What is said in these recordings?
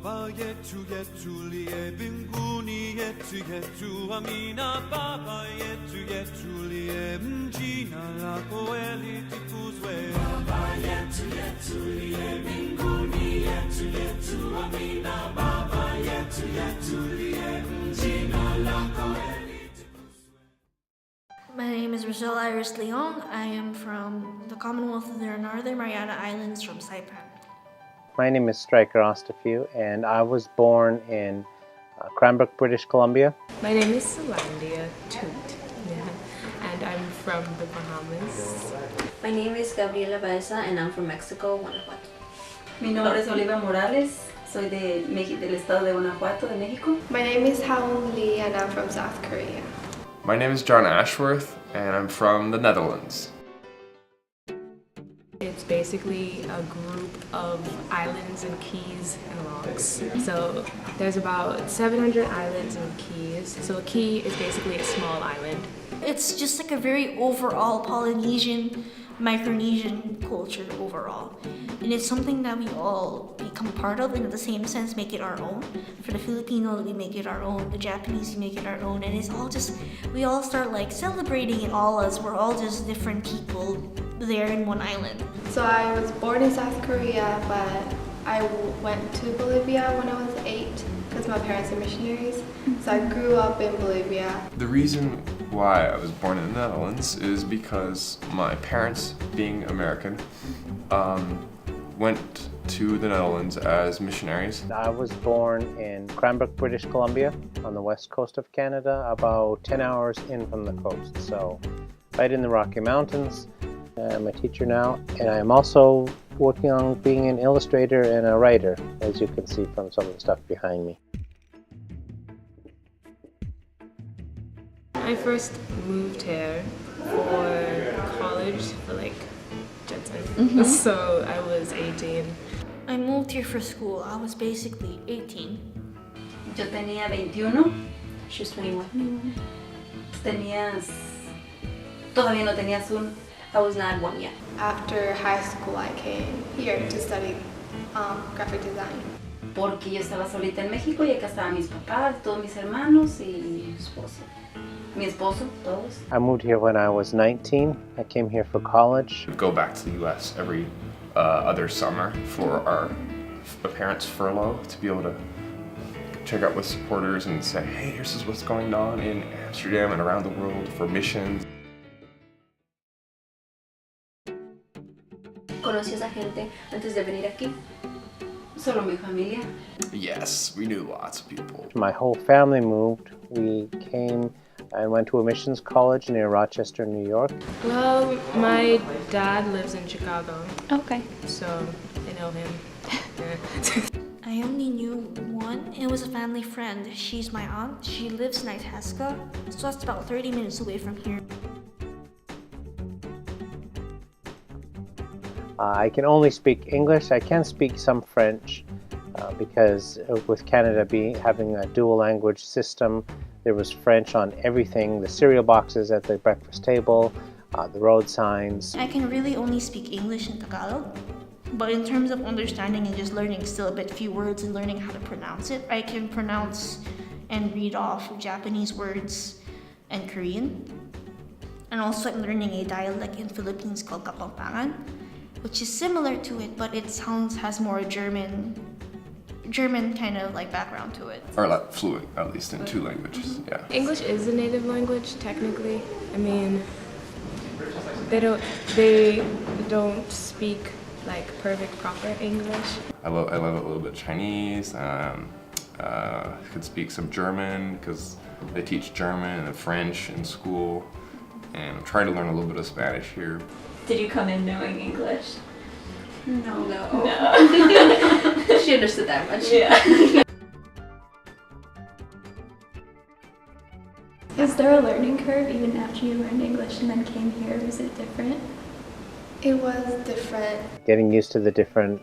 My name is Roselle Iris Leong. I am from the Commonwealth of the Northern Mariana Islands from Saipan. My name is Striker Ostafew, and I was born in Cranbrook, British Columbia. My name is Solandia Toot, and I'm from the Bahamas. My name is Gabriela Baeza, and I'm from Mexico, Guanajuato. Mi nombre es Oliva Morales. Soy del estado de Guanajuato, de México. My name is Haoon Lee, and I'm from South Korea. My name is John Ashworth, and I'm from the Netherlands. It's basically a group of islands and keys and locks. So there's about 700 islands and keys. So a key is basically a small island. It's just like a very overall Polynesian, Micronesian culture overall. And it's something that we all become part of and in the same sense make it our own. For the Filipino, we make it our own. The Japanese, we make it our own. And it's all just, we all start like celebrating it all as we're all just different people there in one island. So I was born in South Korea, but I went to Bolivia when I was 8 because my parents are missionaries. So I grew up in Bolivia. The reason why I was born in the Netherlands is because my parents, being American, went to the Netherlands as missionaries. I was born in Cranbrook, British Columbia, on the west coast of Canada, about 10 hours in from the coast, so right in the Rocky Mountains. I'm a teacher now, and I'm also working on being an illustrator and a writer, as you can see from some of the stuff behind me. I first moved here for college, for like Judson. So I was 18. I moved here for school. I was basically 18. Yo tenía 21. She was 21. Todavía no tenías un. I was not 1 yet. After high school, I came here to study graphic design. Porque yo estaba solita en México y acá estaban mis papás, todos mis hermanos y mi esposo. Mi esposo, todos. I moved here when I was 19. I came here for college. We go back to the U.S. every other summer for our parents' furlough to be able to check out with supporters and say, hey, this is what's going on in Amsterdam and around the world for missions. ¿Conocías a gente antes de venir aquí? Solo mi familia. Yes, we knew lots of people. My whole family moved. We came and went to a missions college near Rochester, New York. Well, my dad lives in Chicago. Okay. So I know him. I only knew one. It was a family friend. She's my aunt. She lives in Itasca, so that's about 30 minutes away from here. I can only speak English. I can speak some French because with Canada having a dual language system, there was French on everything, the cereal boxes at the breakfast table, the road signs. I can really only speak English and Tagalog, but in terms of understanding and just learning still a bit few words and learning how to pronounce it, I can pronounce and read off Japanese words and Korean. And also I'm learning a dialect in Philippines called Kapampangan, which is similar to it, but it has more German kind of like background to it. Or like fluent, at least in 2 languages, yeah. English is a native language, technically. I mean, they don't speak like perfect, proper English. I love a little bit of Chinese. Could speak some German because they teach German and French in school. And I'm trying to learn a little bit of Spanish here. Did you come in knowing English? No. No. She understood that much. Yeah. Is there a learning curve even after you learned English and then came here? Was it different? It was different. Getting used to the different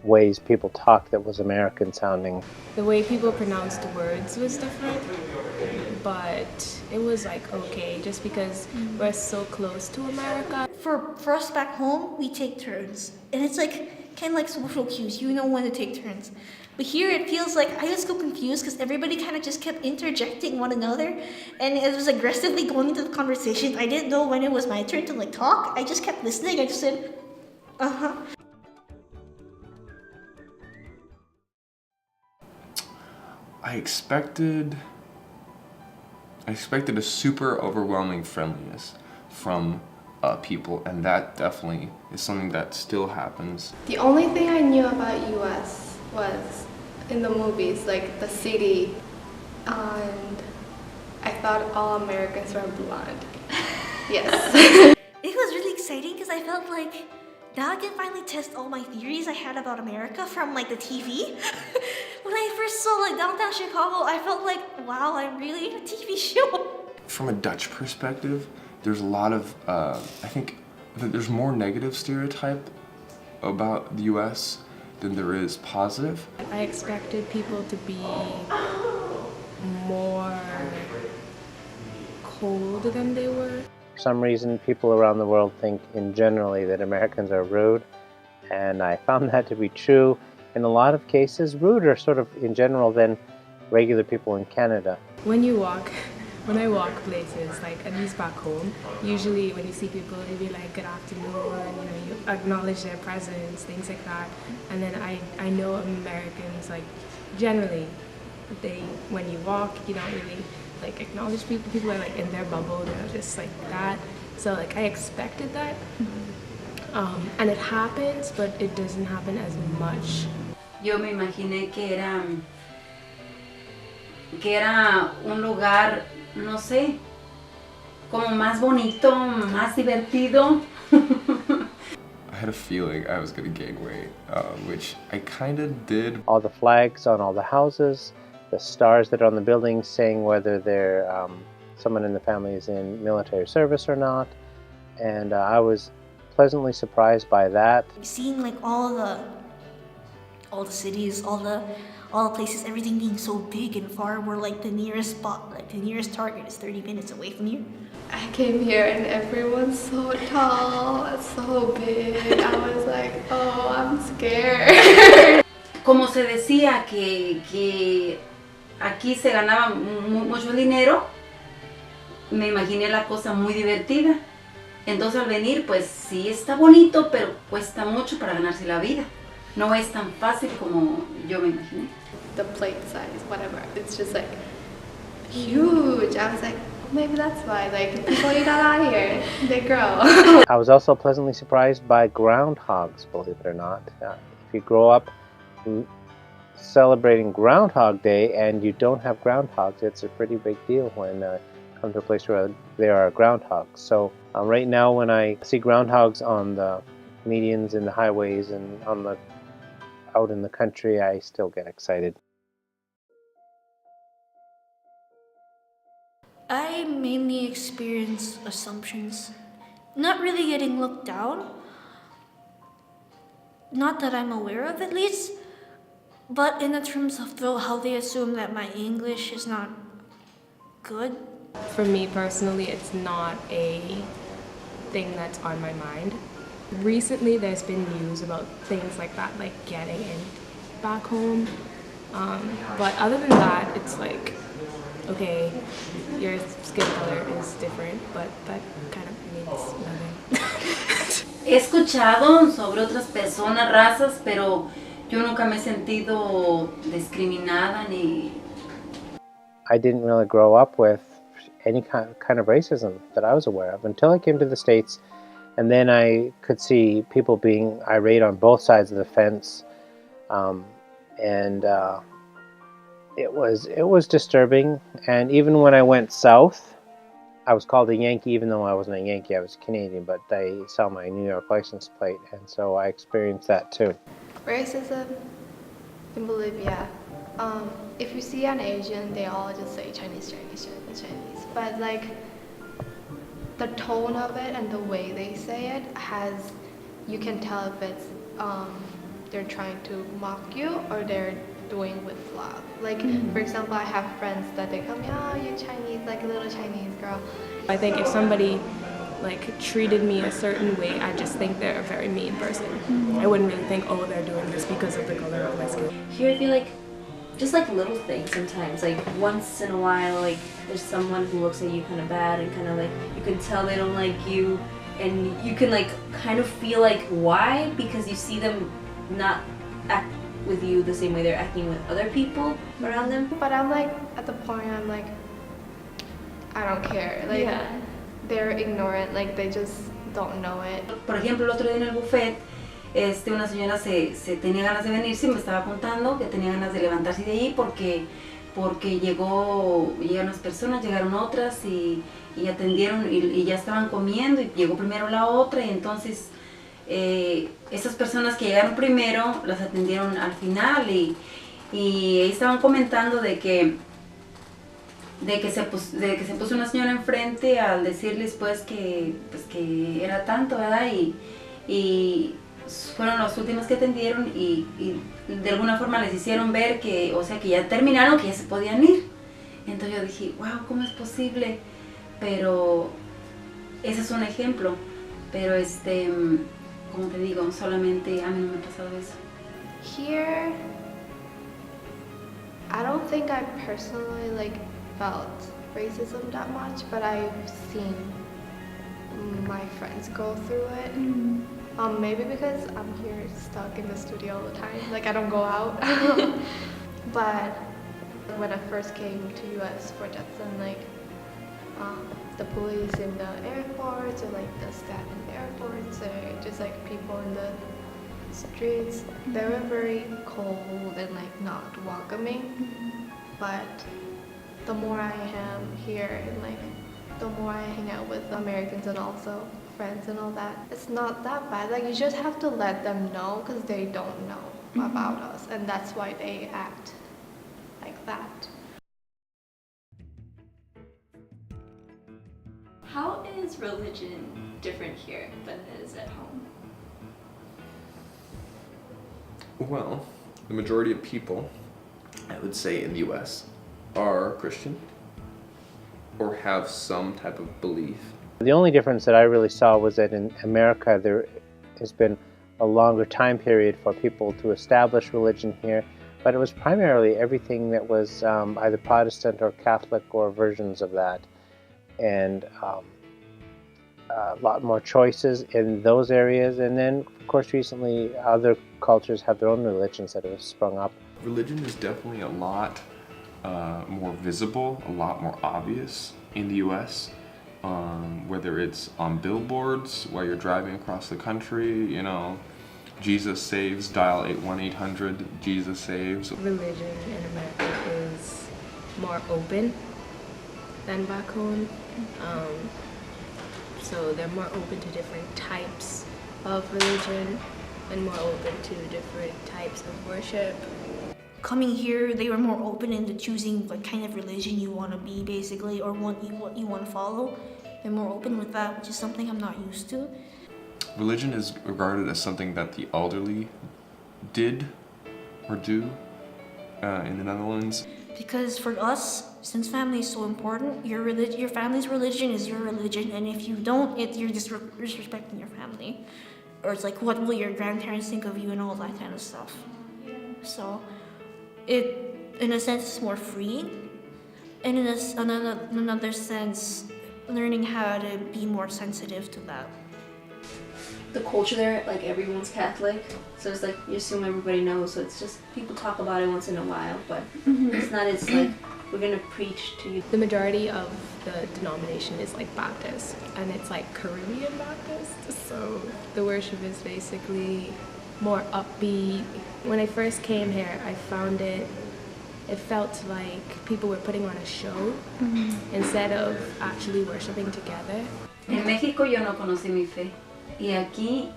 ways people talk that was American sounding. The way people pronounced words was different, but it was like okay, just because we're so close to America. For us back home, we take turns. And it's like, kind of like social cues. You know when to take turns. But here it feels like I just go confused because everybody kind of just kept interjecting one another, and it was aggressively going into the conversation. I didn't know when it was my turn to like talk. I just kept listening. I just said, uh-huh. I expected a super overwhelming friendliness from people, and that definitely is something that still happens. The only thing I knew about US was in the movies, like the city, and I thought all Americans were blonde. Yes. It was really exciting because I felt like now I can finally test all my theories I had about America from like the TV. When I first saw like downtown Chicago, I felt like, wow, I'm really in a TV show. From a Dutch perspective, there's a lot of, I think that there's more negative stereotype about the US than there is positive. I expected people to be more cold than they were. For some reason, people around the world think in generally that Americans are rude, and I found that to be true. In a lot of cases, ruder sort of in general than regular people in Canada. When I walk places, like at least back home, usually when you see people, you be like, good afternoon, you acknowledge their presence, things like that. And then I know Americans, like, generally, when you walk, you don't really, like, acknowledge people. People are, like, in their bubble, they're just like that. So, like, I expected that. And it happens, but it doesn't happen as much. Yo me imaginé que era un lugar, no sé, como más bonito, más divertido. I had a feeling I was going to gain weight, which I kind of did. All the flags on all the houses, the stars that are on the buildings saying whether they're someone in the family is in military service or not, and I was pleasantly surprised by that. Seeing like all the cities, all the places, everything being so big and far, where like the nearest spot, like the nearest target is 30 minutes away from you. I came here and everyone's so tall, so big. I was like, oh, I'm scared. Como se decía que aquí se ganaba mucho dinero, me imaginé la cosa muy divertida. Entonces al venir, pues sí está bonito, pero cuesta mucho para ganarse la vida. No es tan fácil como yo me imaginé. The plate size, whatever, it's just like huge. I was like, oh, maybe that's why, like, people eat a lot here, they grow. I was also pleasantly surprised by groundhogs, believe it or not. If you grow up celebrating Groundhog Day and you don't have groundhogs, it's a pretty big deal when you come to a place where there are groundhogs. So right now when I see groundhogs on the medians and the highways and out in the country, I still get excited. I mainly experience assumptions. Not really getting looked down. Not that I'm aware of, at least. But in the terms of how they assume that my English is not good. For me personally, it's not a thing that's on my mind. Recently, there's been news about things like that, like getting in back home. But other than that, it's like, okay, your skin color is different, but that kind of means nothing. He escuchado sobre otras personas, razas, pero yo nunca me he sentido discriminada ni... I didn't really grow up with any kind of racism that I was aware of until I came to the States. And then I could see people being irate on both sides of the fence, and it was disturbing. And even when I went south, I was called a Yankee, even though I wasn't a Yankee. I was Canadian, but they saw my New York license plate, and so I experienced that too. Racism in Bolivia. If you see an Asian, they all just say Chinese, Chinese, Chinese, Chinese. But like, the tone of it and the way they say it you can tell if it's they're trying to mock you or they're doing with love. Like, for example, I have friends that they come, oh, you're Chinese, like a little Chinese girl. I think if somebody like treated me a certain way, I just think they're a very mean person. I wouldn't really think, oh, they're doing this because of the color of my skin. Here I feel like just like little things sometimes, like once in a while, like there's someone who looks at you kind of bad and kind of like you can tell they don't like you, and you can like kind of feel like why, because you see them not act with you the same way they're acting with other people around them. But I'm like, at the point I'm like, I don't care. Like, Yeah. they're ignorant, like they just don't know it. Por ejemplo, el otro día en el buffet, una señora se tenía ganas de venirse, me estaba contando que tenía ganas de levantarse de allí porque llegaron unas personas, llegaron otras y atendieron y ya estaban comiendo y llegó primero la otra y entonces esas personas que llegaron primero las atendieron al final y estaban comentando de que se puso una señora enfrente al decirles pues que era tanto, ¿verdad? Y fueron los últimos que atendieron y de alguna forma les hicieron ver que, o sea, que ya terminaron, que ya se podían ir. Entonces yo dije, wow, ¿cómo es posible? Pero ese es un ejemplo, pero como te digo, solamente a mí no me ha pasado eso. Here, I don't think I personally like felt racism that much, but I've seen my friends go through it. Maybe because I'm here stuck in the studio all the time, like I don't go out. But when I first came to US for Judson, like the police in the airports or like the staff in the airports or just like people in the streets, they were very cold and like not welcoming. But the more I am here and like the more I hang out with Americans and also friends and all that, it's not that bad. Like you just have to let them know because they don't know about us, and that's why they act like that. How is religion different here than it is at home? Well, the majority of people, I would say in the US, are Christian or have some type of belief. The only difference that I really saw was that in America there has been a longer time period for people to establish religion here, but it was primarily everything that was either Protestant or Catholic or versions of that, and a lot more choices in those areas. And then, of course, recently other cultures have their own religions that have sprung up. Religion is definitely a lot more visible, a lot more obvious in the US. Whether it's on billboards while you're driving across the country, you know, Jesus saves, dial 1-800 Jesus saves. Religion in America is more open than back home. So they're more open to different types of religion and more open to different types of worship. Coming here, they were more open into choosing what kind of religion you want to be, basically, or what you want to follow. They're more open with that, which is something I'm not used to. Religion is regarded as something that the elderly did or do in the Netherlands. Because for us, since family is so important, your family's religion is your religion, and if you don't, you're disrespecting your family. Or it's like, what will your grandparents think of you and all that kind of stuff. So, in a sense, it's more free, and in another sense, learning how to be more sensitive to that. The culture there, like everyone's Catholic, so it's like you assume everybody knows, so it's just people talk about it once in a while, but it's not as like we're gonna preach to you. The majority of the denomination is like Baptist, and it's like Caribbean Baptist, so the worship is basically more upbeat. When I first came here, I found it felt like people were putting on a show instead of actually worshiping together. En México yo no conocí mi fe y aquí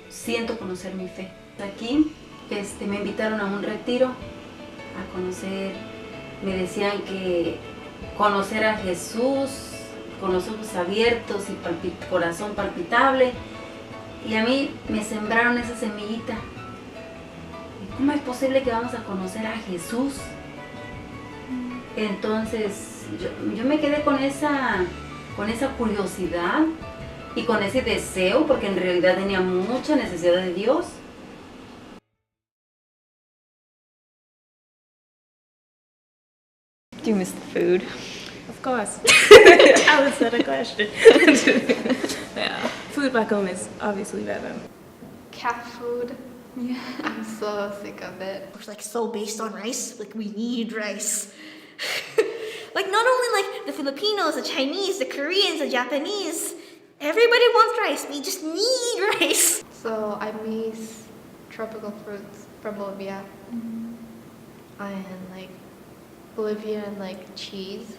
siento conocer mi fe. Aquí me invitaron a un retiro a conocer, me decían que conocer a Jesús con los ojos abiertos y corazón palpitable, y a mí me sembraron esa semillita. ¿Cómo es posible que vamos a conocer a Jesús? Entonces yo me quedé con esa con esa curiosidad y con ese deseo, porque en realidad tenía mucha necesidad de Dios. Do you miss the food? Of course. That was not a question. Yeah, food back home is obviously better. Cat food. Yeah. I'm so sick of it. It's like so based on rice. Like we need rice. Like not only like the Filipinos, the Chinese, the Koreans, the Japanese. Everybody wants rice. We just need rice. So I miss tropical fruits from Bolivia. And like Bolivian like cheese.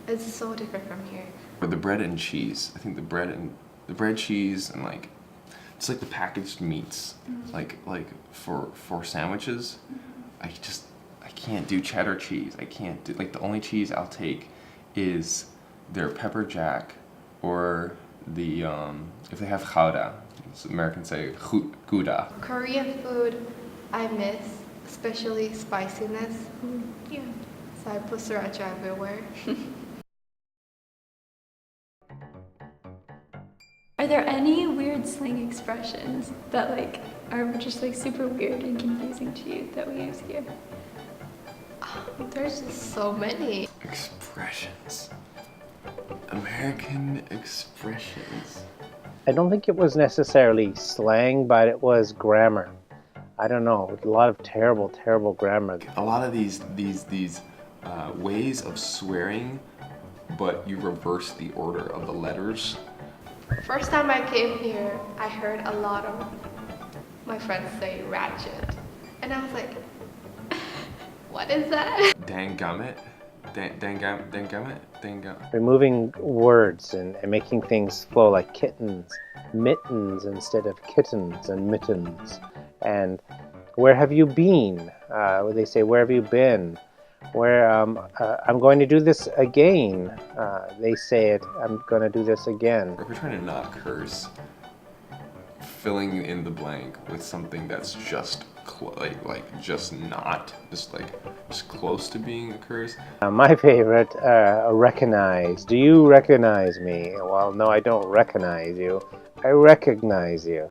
It's so different from here. Or the bread and cheese. I think the bread, cheese, and like it's like the packaged meats. Like for sandwiches, I can't do cheddar cheese. I can't do, like the only cheese I'll take is their pepper jack or the if they have gouda. Americans say gouda. Korean food I miss, especially spiciness. Yeah. So I put sriracha everywhere. Are there any weird slang expressions that like are just like super weird and confusing to you that we use here? There's just so many. Expressions. American expressions. I don't think it was necessarily slang, but it was grammar. I don't know, a lot of terrible grammar. A lot of these ways of swearing, but you reverse the order of the letters. First time I came here, I heard a lot of my friends say ratchet. And I was like, what is that? Dangummit. Dangummit. Removing words and making things flow like kittens, mittens instead of kittens, and mittens. And where have you been? They say, where have you been? Where I'm going to do this again. They say it, I'm going to do this again. If we're trying to not curse, filling in the blank with something that's just just close to being a curse. My favorite, recognize. Do you recognize me? Well, no, I don't recognize you. I recognize you.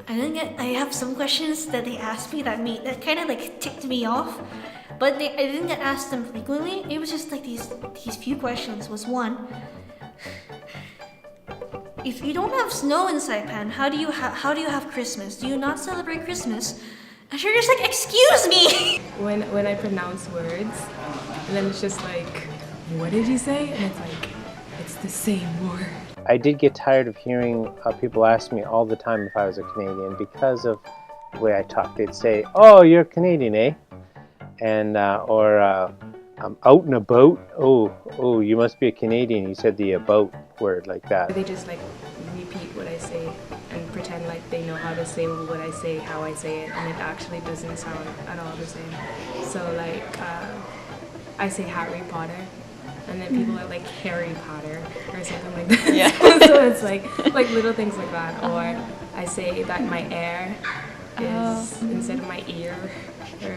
I have some questions that they asked me that kind of like ticked me off, but I didn't get asked them frequently. It was just like these few questions. Was one, if you don't have snow in Saipan, how do you have Christmas? Do you not celebrate Christmas? And you're just like, excuse me. When I pronounce words, and then it's just like, what did you say? And it's like, it's the same word. I did get tired of hearing people ask me all the time if I was a Canadian because of the way I talk. They'd say, "Oh, you're Canadian, eh?" And or I'm out and about. Oh, you must be a Canadian. You said the about word like that. They just like repeat what I say and pretend like they know how to say what I say, how I say it, and it actually doesn't sound at all the same. So like, I say Harry Potter, and then people are like Harry Potter or something like that. Yeah. So it's like little things like that. Or I say that my air is instead of my ear, or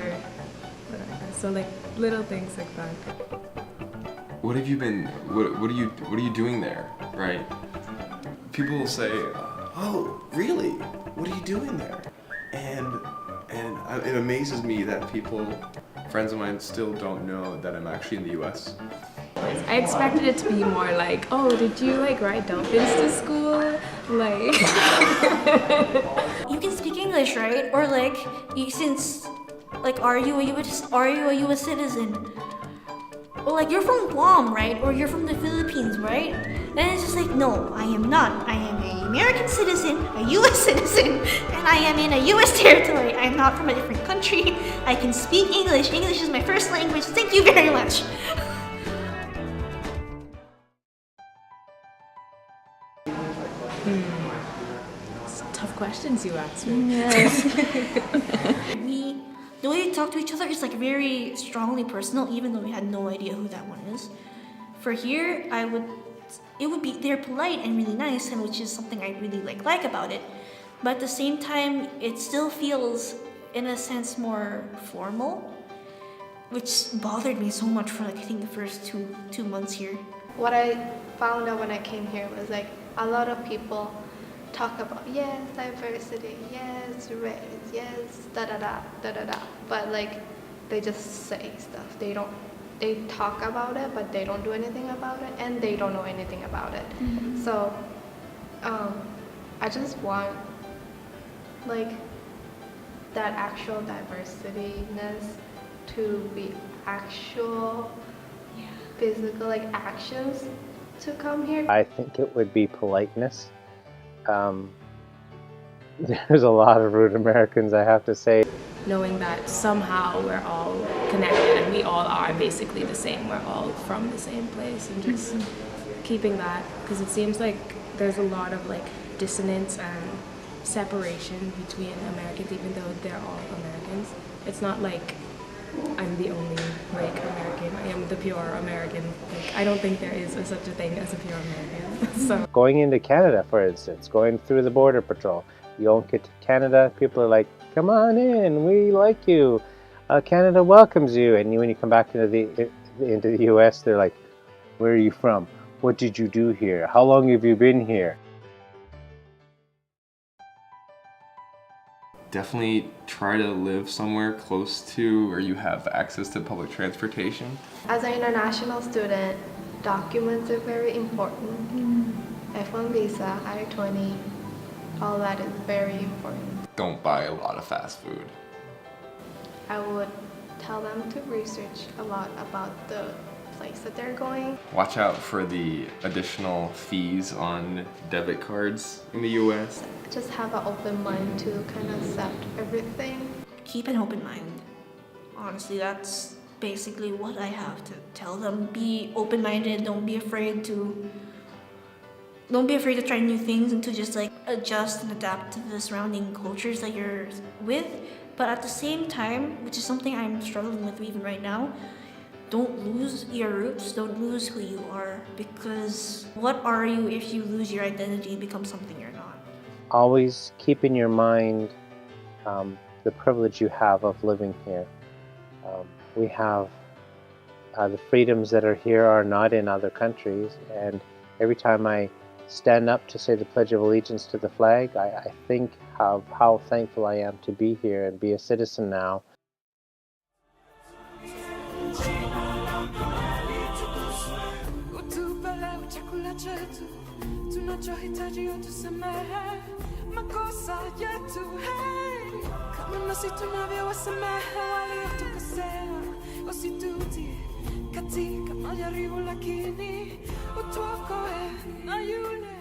whatever. So like little things like that. What have you been? What are you doing there? Right? People will say, "Oh, really? What are you doing there?" And it amazes me that friends of mine, still don't know that I'm actually in the U.S. I expected it to be more like, oh, did you like ride dolphins to school? Like, You can speak English, right? Or like, are you a U.S. citizen? Or like, you're from Guam, right? Or you're from the Philippines, right? Then it's just like, no, I am not. I am an American citizen, a U.S. citizen, and I am in a U.S. territory. I am not from a different country. I can speak English. English is my first language. Thank you very much. it's tough questions you asked me. The way we talk to each other is like very strongly personal, even though we had no idea who that one is. For here, they're polite and really nice, and which is something I really like about it. But at the same time, it still feels, in a sense, more formal. which bothered me so much for like I think the first two months here. What I found out when I came here was like a lot of people talk about yes diversity, yes race, yes da da da da da da, but like they just say stuff. They talk about it, but they don't do anything about it, and they don't know anything about it. Mm-hmm. So I just want like that actual diversity-ness to be actual physical like actions to come here. I think it would be politeness. There's a lot of rude Americans, I have to say. Knowing that somehow we're all connected and we all are basically the same. We're all from the same place, and just keeping that, because it seems like there's a lot of like dissonance and separation between Americans, even though they're all Americans. It's not like I'm the only like American. I am the pure American. Like, I don't think there is such a thing as a pure American. So Going into Canada, for instance, going through the border patrol, you don't get to Canada, people are like, come on in, we like you. Canada welcomes you. And when you come back into the US, they're like, where are you from? What did you do here? How long have you been here? Definitely try to live somewhere close to where you have access to public transportation. As an international student, documents are very important. F1 visa, I-20, all that is very important. Don't buy a lot of fast food. I would tell them to research a lot about the place that they're going. Watch out for the additional fees on debit cards in the US. Just have an open mind to kind of accept everything. Keep an open mind. Honestly, that's basically what I have to tell them. Be open-minded. Don't be afraid to try new things and to just like adjust and adapt to the surrounding cultures that you're with. But at the same time, which is something I'm struggling with even right now, don't lose your roots, don't lose who you are, because what are you if you lose your identity and become something you're not? Always keep in your mind the privilege you have of living here. We have the freedoms that are here are not in other countries, and every time I stand up to say the Pledge of Allegiance to the flag, I think how thankful I am to be here and be a citizen now. Tunachohitaji utusamehe makosa yetu, hey, kama nasi tunavyowasamehe waliotukosea, usitutie katika majaribu, lakini utuokoe na yule